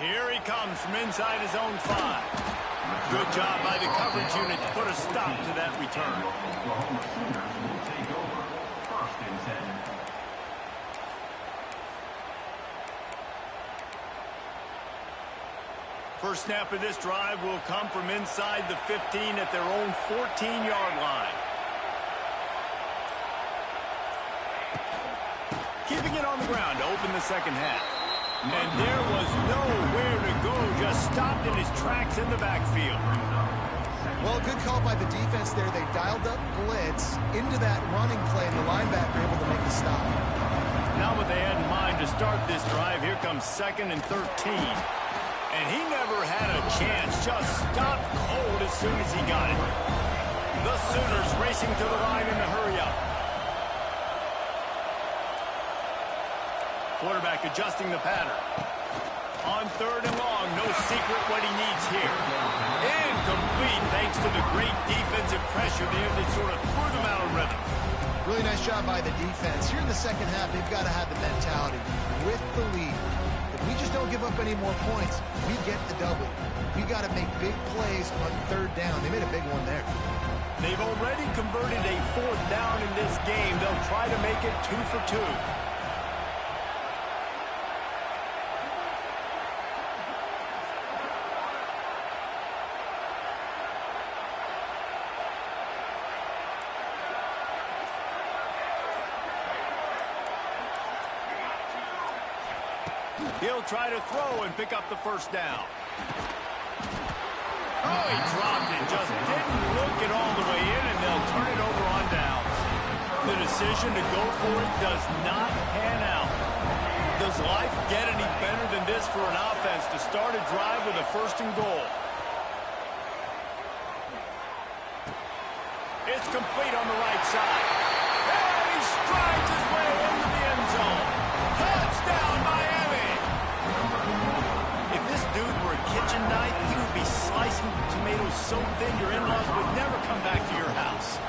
Here he comes from inside his own 5. Good job by the coverage unit to put a stop to that return. Oklahoma Sooners will take over. First and 10. First snap of this drive will come from inside the 15 at their own 14-yard line. Keeping it on the ground to open the second half. And there was nowhere to go, just stopped in his tracks in the backfield. Well, good call by the defense there. They dialed up blitz into that running play, and the linebacker able to make the stop. Now what they had in mind to start this drive, here comes 2nd and 13. And he never had a chance, just stopped cold as soon as he got it. The Sooners racing to the line in a hurry up. Quarterback adjusting the pattern. On third and long, no secret what he needs here. Incomplete thanks to the great defensive pressure there that sort of threw them out of rhythm. Really nice job by the defense. Here in the second half, they've got to have the mentality with the lead. If we just don't give up any more points, we get the W. We got to make big plays on third down. They made a big one there. They've already converted a 4th down in this game. They'll try to make it 2 for 2. He'll try to throw and pick up the first down. Oh, he dropped it. Just didn't look it all the way in, and they'll turn it over on downs. The decision to go for it does not pan out. Does life get any better than this for an offense to start a drive with a 1st and goal? It's complete on the right side. And he strides his way into the end zone. Touchdown, Miami! If this dude were a kitchen knife, he would be slicing tomatoes so thin your in-laws would never come back to your house.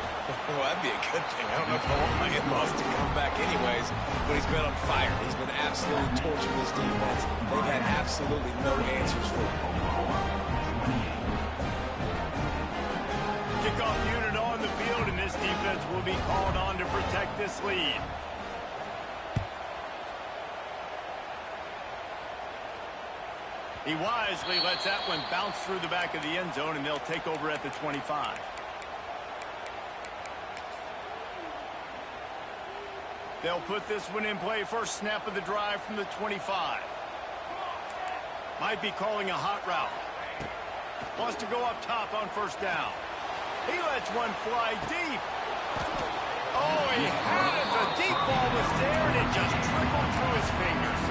Well, that'd be a good thing. I don't know if I want my in-laws to come back anyways, but he's been on fire. He's been absolutely torching this defense. They've had absolutely no answers for him. Kickoff unit on the field, and this defense will be called on to protect this lead. He wisely lets that one bounce through the back of the end zone, and they'll take over at the 25. They'll put this one in play. First snap of the drive from the 25. Might be calling a hot route. Wants to go up top on first down. He lets one fly deep. Oh, he had it. The deep ball was there, and it just trickled through his fingers.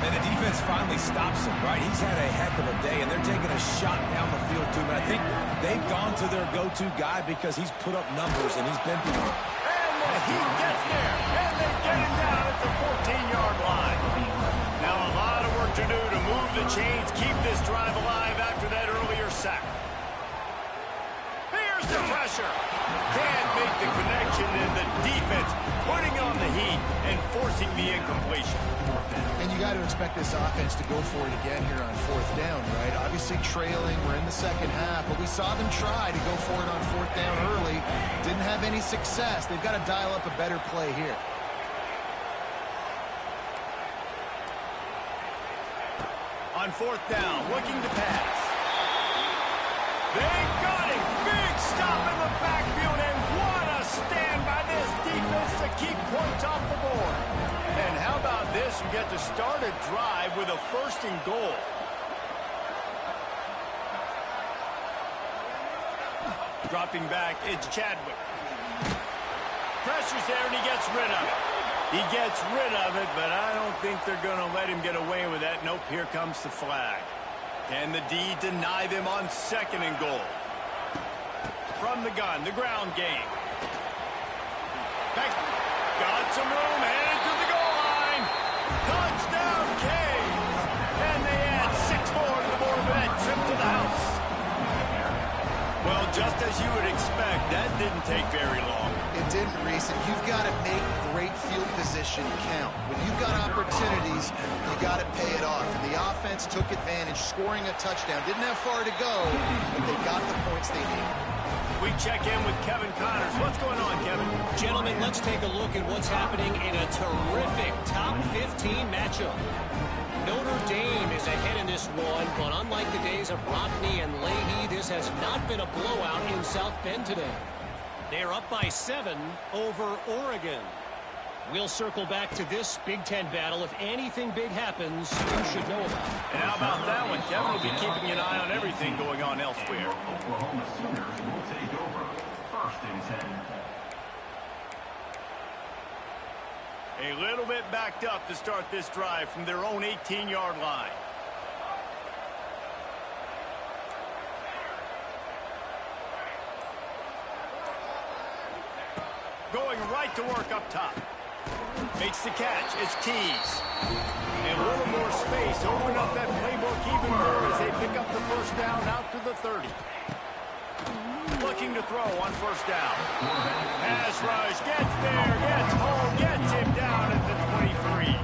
And the defense finally stops him, right? He's had a heck of a day, and they're taking a shot down the field to him. And I think they've gone to their go-to guy because he's put up numbers, and he's been beat. He gets there, and they get him down at the 14-yard line. Now a lot of work to do to move the chains, keep this drive alive after that earlier sack. Here's the pressure. Can't make the connection, and the defense putting on the heat and forcing the incompletion. And you got to expect this offense to go for it again here on fourth down, right? Obviously trailing, we're in the second half, but we saw them try to go for it on fourth down early. Didn't have any success. They've got to dial up a better play here. On fourth down, looking to pass. They got it. Big stop in the backfield, and what a stand by this defense to keep points off the board. And how about this? You get to start a drive with a first and goal. Dropping back, it's Chadwick. Pressure's there, and he gets rid of it. He gets rid of it, but I don't think they're going to let him get away with that. Nope, here comes the flag. Can the D deny them on second and goal? From the gun, the ground game. Back, got some room, headed to the goal line. Touchdown, Canes. And they add 6 more to the board with that trip to the house. Well, just as you would expect, that didn't take very long. It didn't, Reese, and you've got to make great field position count. When you've got opportunities, you got to pay it off. And the offense took advantage, scoring a touchdown. Didn't have far to go, but they got the points they needed. We check in with Kevin Connors. What's going on, Kevin? Gentlemen, let's take a look at what's happening in a terrific top 15 matchup. Notre Dame is ahead in this one, but unlike the days of Rodney and Leahy, this has not been a blowout in South Bend today. They're up by 7 over Oregon. We'll circle back to this Big Ten battle. If anything big happens, you should know about it. And how about that one? Kevin will be keeping an eye on everything going on elsewhere. Oklahoma Sooners will take over first and 10. A little bit backed up to start this drive from their own 18-yard line. Going right to work up top. Makes the catch. It's Tees. And a little more space. Open up that playbook even more as they pick up the first down out to the 30. Looking to throw on first down. Pass rush. Gets there. Gets home. Gets him down at the 23.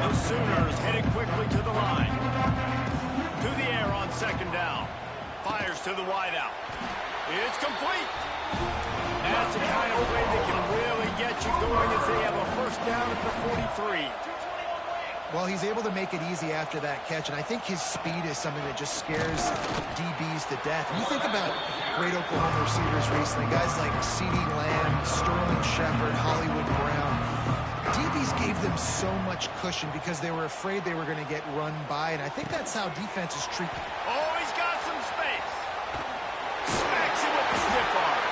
The Sooners headed quickly to the line. To the air on second down. Fires to the wideout. It's complete. That's the kind of play that can really get you going as they have a first down at the 43. Well, he's able to make it easy after that catch, and I think his speed is something that just scares DBs to death. When you think about great Oklahoma receivers recently, guys like C.D. Lamb, Sterling Shepard, Hollywood Brown, DBs gave them so much cushion because they were afraid they were going to get run by, and I think that's how defenses treat them. Oh, he's got some space. Smacks him with the stiff arm.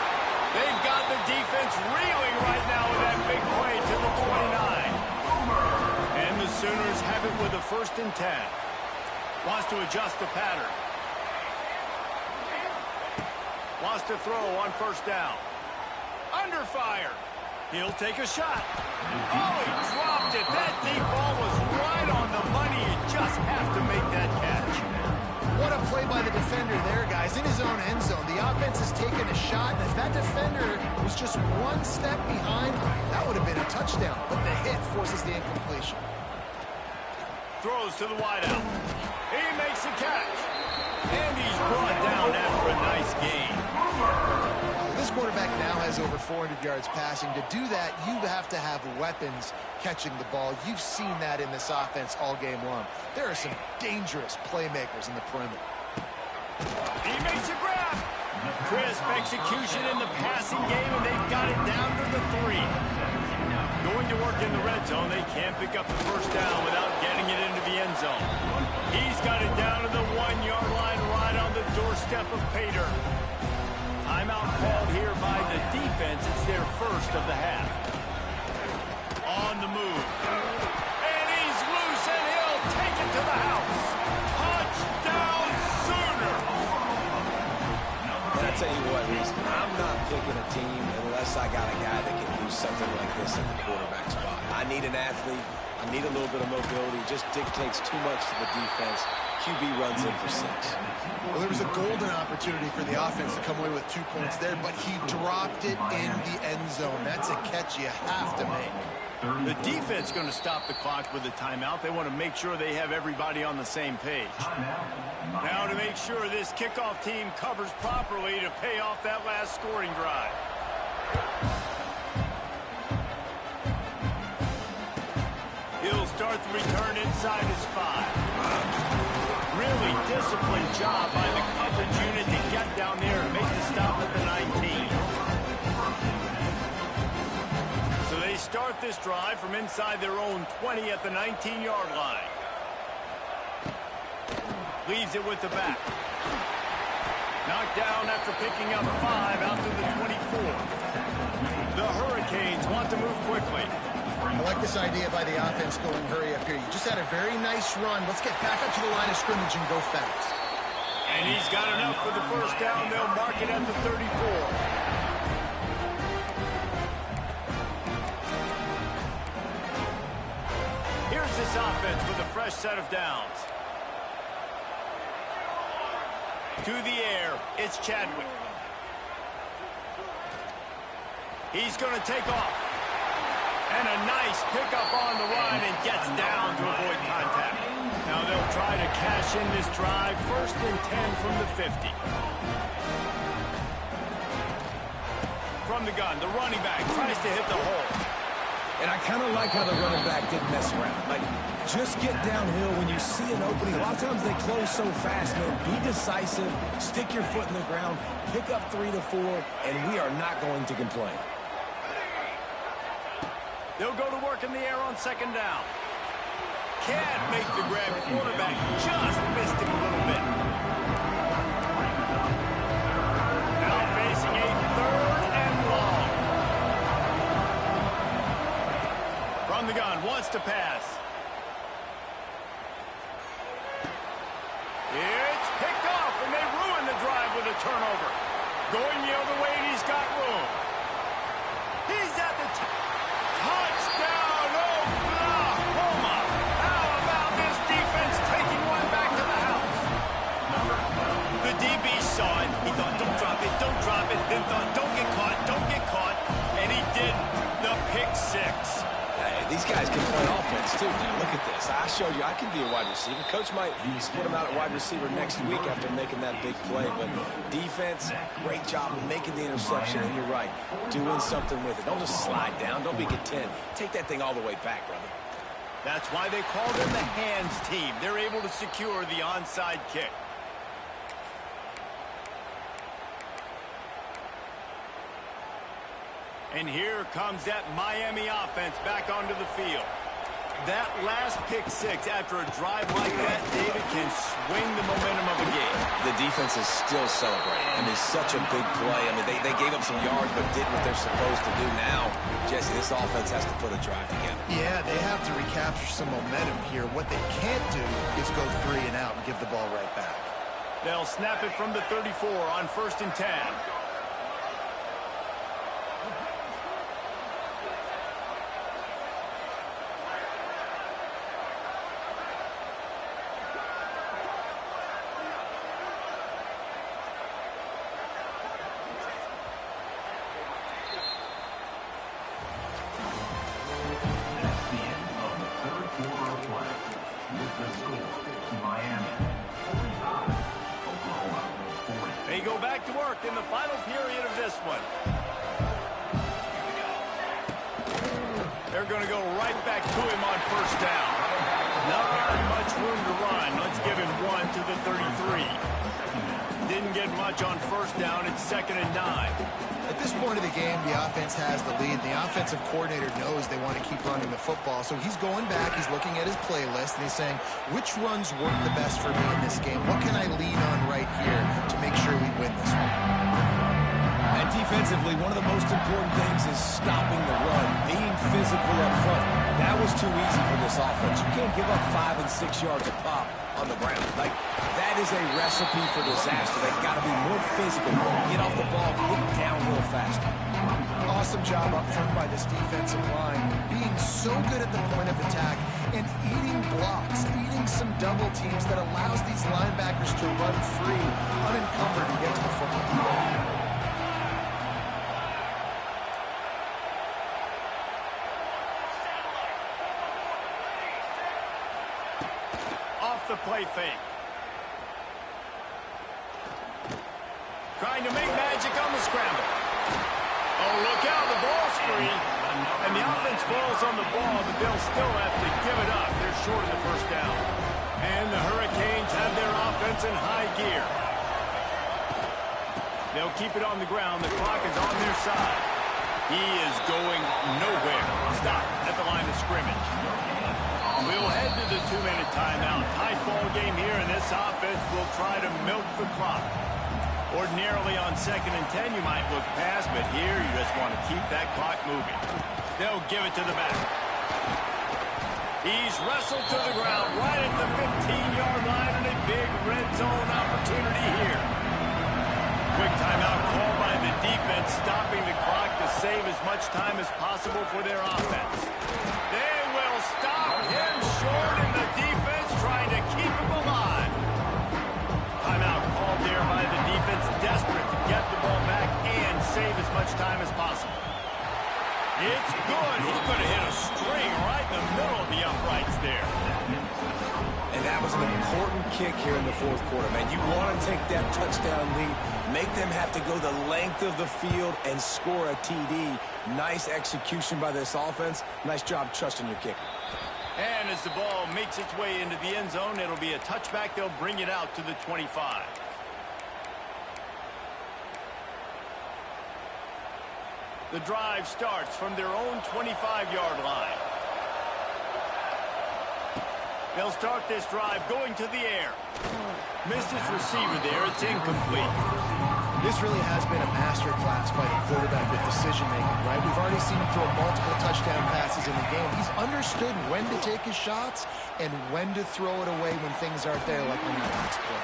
They've got the defense reeling right now with that big play to the 29. And the Sooners have it with a first and 10. Wants to adjust the pattern. Wants to throw on first down. Under fire. He'll take a shot. Oh, he dropped it. That deep ball was right on the money. You just have to make that catch. What a play by the defender there, guys. In his own end zone, the offense has taken a shot, and if that defender was just one step behind, that would have been a touchdown. But the hit forces the incompletion. Throws to the wideout. He makes the catch. And he's brought down after a nice gain. This quarterback now has has over 400 yards passing. To do that, you have to have weapons catching the ball. You've seen that in this offense all game long. There are some dangerous playmakers in the perimeter. He makes a grab. Crisp execution in the passing game, and they've got it down to the 3. Going to work in the red zone. They can't pick up the first down without getting it into the end zone. He's got it down to the 1-yard line, right on the doorstep of Pater. Timeout called here by the defense. It's their first of the half. On the move. And he's loose, and he'll take it to the house. Touchdown Sooner! And I tell you what, Reese, I'm not picking a team unless I got a guy that can do something like this at the quarterback spot. I need an athlete. I need a little bit of mobility. It just dictates too much to the defense. QB runs in for 6. Well, there was a golden opportunity for the offense to come away with 2 points there, but he dropped it in the end zone. That's a catch you have to make. The defense going to stop the clock with a timeout. They want to make sure they have everybody on the same page. Now to make sure this kickoff team covers properly to pay off that last scoring drive. He'll start the return inside his 5. Really disciplined job by the coverage unit to get down there and make the stop at the 19. So they start this drive from inside their own 20 at the 19-yard line. Leaves it with the back. Knocked down after picking up 5 out to the 24. The Hurricanes want to move quickly. I like this idea by the offense going hurry up here. You just had a very nice run. Let's get back up to the line of scrimmage and go fast. And he's got enough for the first down. They'll mark it at the 34. Here's this offense with a fresh set of downs. To the air, it's Chadwick. He's going to take off. And a nice pickup on the run and gets down to avoid contact. Now they'll try to cash in this drive. 1st and 10 from the 50. From the gun, the running back tries to hit the hole. And I kind of like how the running back didn't mess around. Like, just get downhill when you see an opening. A lot of times they close so fast, man. Be decisive, stick your foot in the ground, pick up 3 to 4, and we are not going to complain. They'll go to work in the air on 2nd down. Can't make the grab. Quarterback just missed him a little bit. Now facing a 3rd and long. From the gun, wants to pass. It's picked off, and they ruin the drive with a turnover. Going the other way, and he's got room. He's at the top. Touchdown, Oklahoma! How about this defense taking one back to the house? The DB saw it. He thought, don't drop it, don't drop it. Then thought, don't get caught, don't get caught. And he did the pick 6. Hey, these guys can play offense, too. Now, look at this. I showed you I can be a wide receiver. Coach might split him out at wide receiver next week after making that big play. But defense, great job making the interception. And you're right, doing something with it. Don't just slide down. Don't be content. Take that thing all the way back, brother. That's why they call them the hands team. They're able to secure the onside kick. And here comes that Miami offense back onto the field. That last pick 6 after a drive like that, David, can swing the momentum of a game. The defense is still celebrating. I mean, such a big play. I mean, they gave up some yards but did what they're supposed to do. Now, Jesse, this offense has to put a drive together. Yeah, they have to recapture some momentum here. What they can't do is go 3 and out and give the ball right back. They'll snap it from the 34 on 1st and 10. They go back to work in the final period of this one. they're going to go right back to him on first down. Not much room to run. Let's give him 1 to the 33. Didn't get much on first down. It's 2nd and 9. At this point of the game, the offense has the lead. The offensive coordinator knows they want to keep running the football. So he's going back, he's looking at his playlist, and he's saying, which runs work the best for me in this game? What can I lean on right here to make sure we win this one? And defensively, one of the most important things is stopping the run, being physical up front. That was too easy for this offense. You can't give up 5 and 6 yards a pop on the ground. Like, that is a recipe for disaster. They've got to be more physical, get off the ball, get down real fast. Awesome job up front by this defensive line, being so good at the point of attack and eating blocks, eating some double teams that allows these linebackers to run free, unencumbered, and get to the football. The play fake. Trying to make magic on the scramble. Oh, look out, the ball's free. And the offense falls on the ball, but they'll still have to give it up. They're short of the first down. And the Hurricanes have their offense in high gear. They'll keep it on the ground. The clock is on their side. He is going nowhere. Stop at the line of scrimmage. We'll head to the 2-minute timeout. Tight ball game here, and this offense will try to milk the clock. Ordinarily on 2nd and 10, you might look past, but here you just want to keep that clock moving. They'll give it to the back. He's wrestled to the ground right at the 15-yard line, and a big red zone opportunity here. Quick timeout called by the defense, stopping the clock to save as much time as possible for their offense. They will stop him short, and the defense trying to keep him alive. Timeout called there by the defense, desperate to get the ball back and save as much time as possible. It's good. He could have hit a string right in the middle of the uprights there. And that was an important kick here in the 4th quarter, man. You want to take that touchdown lead, make them have to go the length of the field and score a TD. Nice execution by this offense. Nice job trusting your kicker. And as the ball makes its way into the end zone, it'll be a touchback. They'll bring it out to the 25. The drive starts from their own 25-yard line. They'll start this drive going to the air. Missed his receiver there. It's incomplete. This really has been a master class by the quarterback with decision-making, right? We've already seen him throw multiple touchdown passes in the game. He's understood when to take his shots and when to throw it away when things aren't there, like on that last play.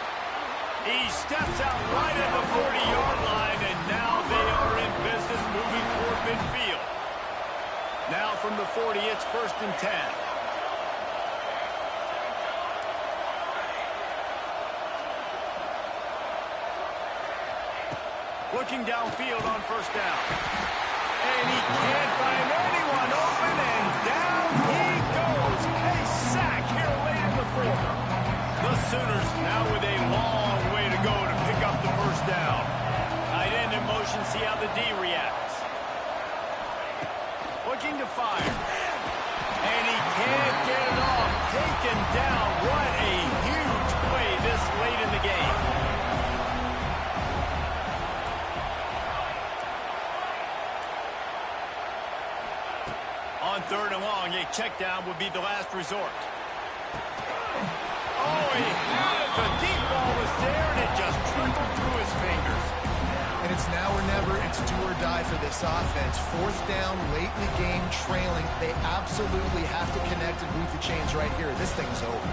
He steps out right at the 40-yard line, and now they are in business moving toward midfield. Now from the 40, it's 1st and 10. Looking downfield on first down. And he can't find anyone open, and down he goes. A sack here late in the 4th. The Sooners now with a long way to go to pick up the first down. Tight end in motion, see how the D reacts. Looking to fire. And he can't get it off. Taken down. What a huge play this late in the game. On 3rd and long, a check down would be the last resort. Oh, he had it. The deep ball was there, and it just trickled through his fingers. And it's now or never. It's do or die for this offense. 4th down, late in the game, trailing. They absolutely have to connect and move the chains right here. This thing's over.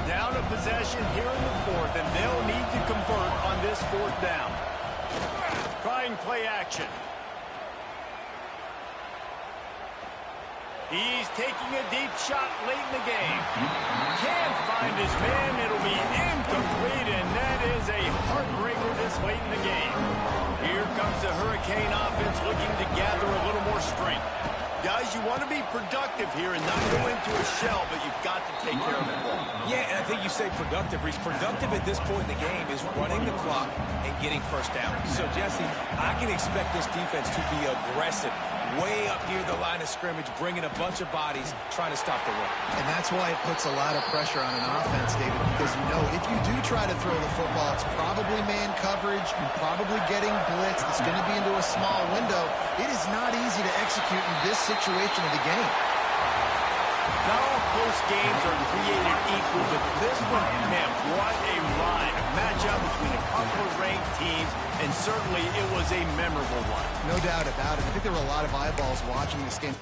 Down a possession here in the 4th, and they'll need to convert on this 4th down. Trying play action. He's taking a deep shot late in the game. Can't find his man. It'll be incomplete, and that is a heartbreaker this late in the game. Here comes the Hurricane offense looking to gather a little more strength. Guys, you want to be productive here and not go into a shell, but you've got to take care of the ball. Yeah, and I think you say productive. Reese, productive at this point in the game is running the clock and getting first down. So, Jesse, I can expect this defense to be aggressive, way up near the line of scrimmage, bringing a bunch of bodies, trying to stop the run. And that's why it puts a lot of pressure on an offense, David, because you know if you do try to throw the football, it's probably man coverage, you're probably getting blitzed, it's going to be into a small window. It is not easy to execute in this situation of the game. Not all close games are created equal, but this one, man, what a ride. A matchup between a couple of ranked teams, and certainly it was a memorable one. No doubt about it. I think there were a lot of eyeballs watching this game.